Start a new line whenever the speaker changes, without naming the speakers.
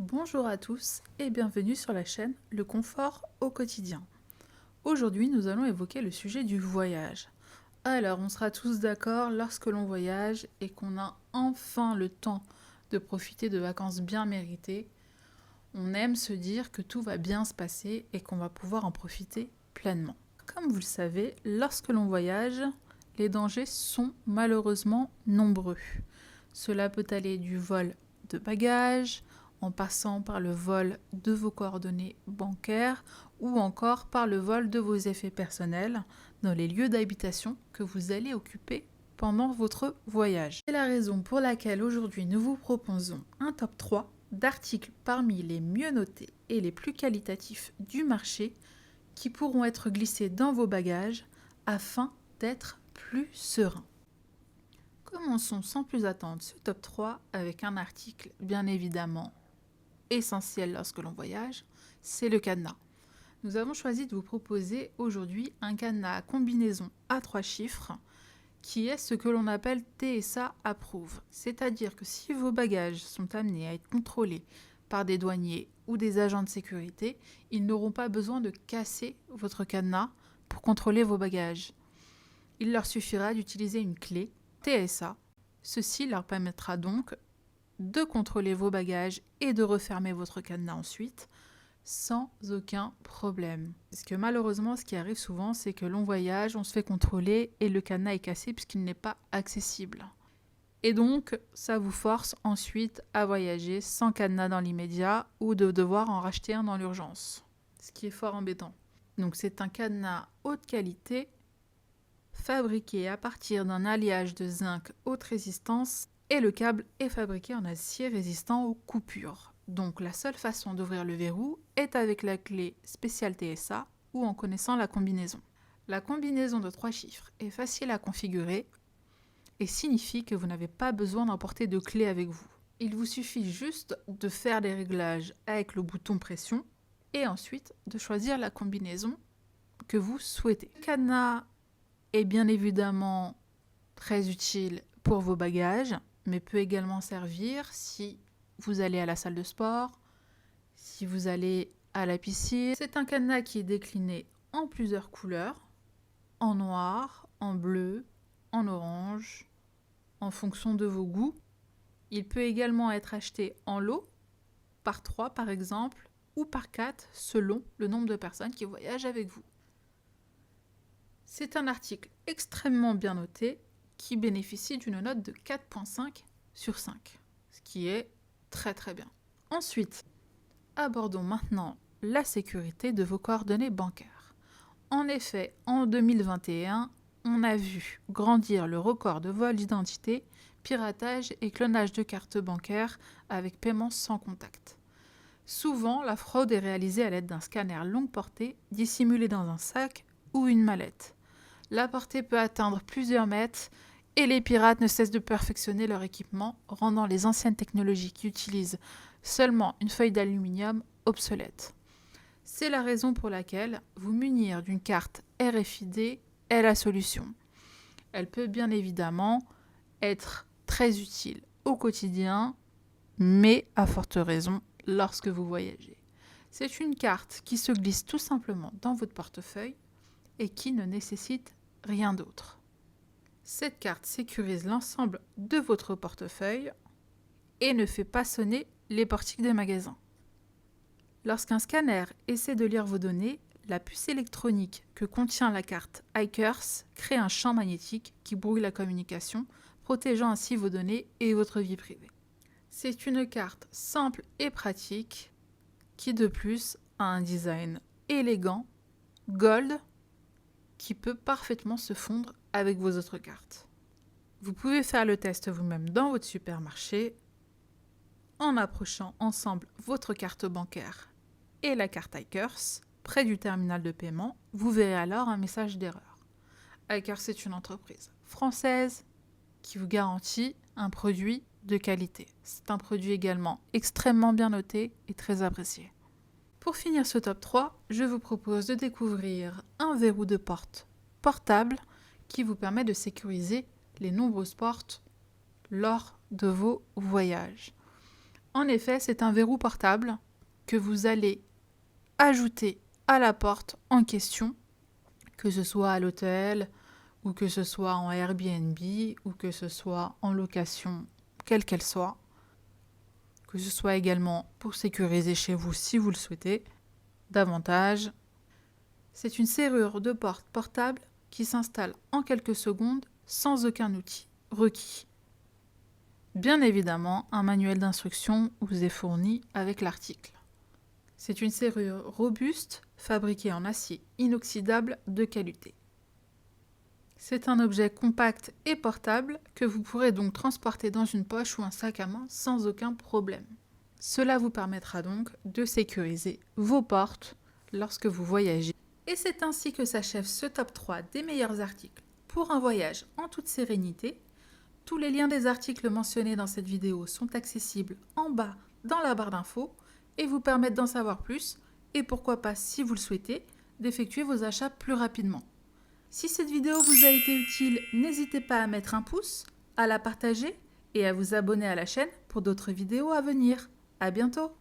Bonjour à tous et bienvenue sur la chaîne Le Confort au quotidien. Aujourd'hui, nous allons évoquer le sujet du voyage. Alors, on sera tous d'accord, lorsque l'on voyage et qu'on a enfin le temps de profiter de vacances bien méritées, on aime se dire que tout va bien se passer et qu'on va pouvoir en profiter pleinement. Comme vous le savez, lorsque l'on voyage, les dangers sont malheureusement nombreux. Cela peut aller du vol de bagages, en passant par le vol de vos coordonnées bancaires ou encore par le vol de vos effets personnels dans les lieux d'habitation que vous allez occuper pendant votre voyage. C'est la raison pour laquelle aujourd'hui nous vous proposons un top 3 d'articles parmi les mieux notés et les plus qualitatifs du marché qui pourront être glissés dans vos bagages afin d'être plus serein. Commençons sans plus attendre ce top 3 avec un article bien évidemment essentiel lorsque l'on voyage, c'est le cadenas. Nous avons choisi de vous proposer aujourd'hui un cadenas à combinaison à 3 chiffres qui est ce que l'on appelle TSA Approve. C'est-à-dire que si vos bagages sont amenés à être contrôlés par des douaniers ou des agents de sécurité, ils n'auront pas besoin de casser votre cadenas pour contrôler vos bagages. Il leur suffira d'utiliser une clé TSA. Ceci leur permettra donc de contrôler vos bagages et de refermer votre cadenas ensuite sans aucun problème. Parce que malheureusement, ce qui arrive souvent, c'est que l'on voyage, on se fait contrôler et le cadenas est cassé puisqu'il n'est pas accessible. Et donc, ça vous force ensuite à voyager sans cadenas dans l'immédiat ou de devoir en racheter un dans l'urgence, ce qui est fort embêtant. Donc c'est un cadenas haute qualité, fabriqué à partir d'un alliage de zinc haute résistance et le câble est fabriqué en acier résistant aux coupures. Donc la seule façon d'ouvrir le verrou est avec la clé spéciale TSA ou en connaissant la combinaison. La combinaison de 3 chiffres est facile à configurer et signifie que vous n'avez pas besoin d'emporter de clé avec vous. Il vous suffit juste de faire des réglages avec le bouton pression et ensuite de choisir la combinaison que vous souhaitez. Le cadenas est bien évidemment très utile pour vos bagages, mais peut également servir si vous allez à la salle de sport, si vous allez à la piscine. C'est un cadenas qui est décliné en plusieurs couleurs, en noir, en bleu, en orange, en fonction de vos goûts. Il peut également être acheté en lot, par 3 par exemple, ou par 4 selon le nombre de personnes qui voyagent avec vous. C'est un article extrêmement bien noté qui bénéficie d'une note de 4,5 sur 5, ce qui est très très bien. Ensuite, abordons maintenant la sécurité de vos coordonnées bancaires. En effet, en 2021, on a vu grandir le record de vol d'identité, piratage et clonage de cartes bancaires avec paiement sans contact. Souvent, la fraude est réalisée à l'aide d'un scanner longue portée dissimulé dans un sac ou une mallette. La portée peut atteindre plusieurs mètres et les pirates ne cessent de perfectionner leur équipement, rendant les anciennes technologies qui utilisent seulement une feuille d'aluminium obsolètes. C'est la raison pour laquelle vous munir d'une carte RFID est la solution. Elle peut bien évidemment être très utile au quotidien, mais à forte raison lorsque vous voyagez. C'est une carte qui se glisse tout simplement dans votre portefeuille et qui ne nécessite rien d'autre. Cette carte sécurise l'ensemble de votre portefeuille et ne fait pas sonner les portiques des magasins. Lorsqu'un scanner essaie de lire vos données, la puce électronique que contient la carte iCurse crée un champ magnétique qui brouille la communication, protégeant ainsi vos données et votre vie privée. C'est une carte simple et pratique qui de plus a un design élégant, gold, qui peut parfaitement se fondre avec vos autres cartes. Vous pouvez faire le test vous-même dans votre supermarché en approchant ensemble votre carte bancaire et la carte iCurse près du terminal de paiement. Vous verrez alors un message d'erreur. iCurse est une entreprise française qui vous garantit un produit de qualité. C'est un produit également extrêmement bien noté et très apprécié. Pour finir ce top 3, je vous propose de découvrir un verrou de porte portable qui vous permet de sécuriser les nombreuses portes lors de vos voyages. En effet, c'est un verrou portable que vous allez ajouter à la porte en question, que ce soit à l'hôtel, ou que ce soit en Airbnb, ou que ce soit en location, quelle qu'elle soit, que ce soit également pour sécuriser chez vous si vous le souhaitez davantage. C'est une serrure de porte portable qui s'installe en quelques secondes sans aucun outil requis. Bien évidemment, un manuel d'instruction vous est fourni avec l'article. C'est une serrure robuste, fabriquée en acier inoxydable de qualité. C'est un objet compact et portable que vous pourrez donc transporter dans une poche ou un sac à main sans aucun problème. Cela vous permettra donc de sécuriser vos portes lorsque vous voyagez. Et c'est ainsi que s'achève ce top 3 des meilleurs articles pour un voyage en toute sérénité. Tous les liens des articles mentionnés dans cette vidéo sont accessibles en bas dans la barre d'infos et vous permettent d'en savoir plus et pourquoi pas, si vous le souhaitez, d'effectuer vos achats plus rapidement. Si cette vidéo vous a été utile, n'hésitez pas à mettre un pouce, à la partager et à vous abonner à la chaîne pour d'autres vidéos à venir. À bientôt!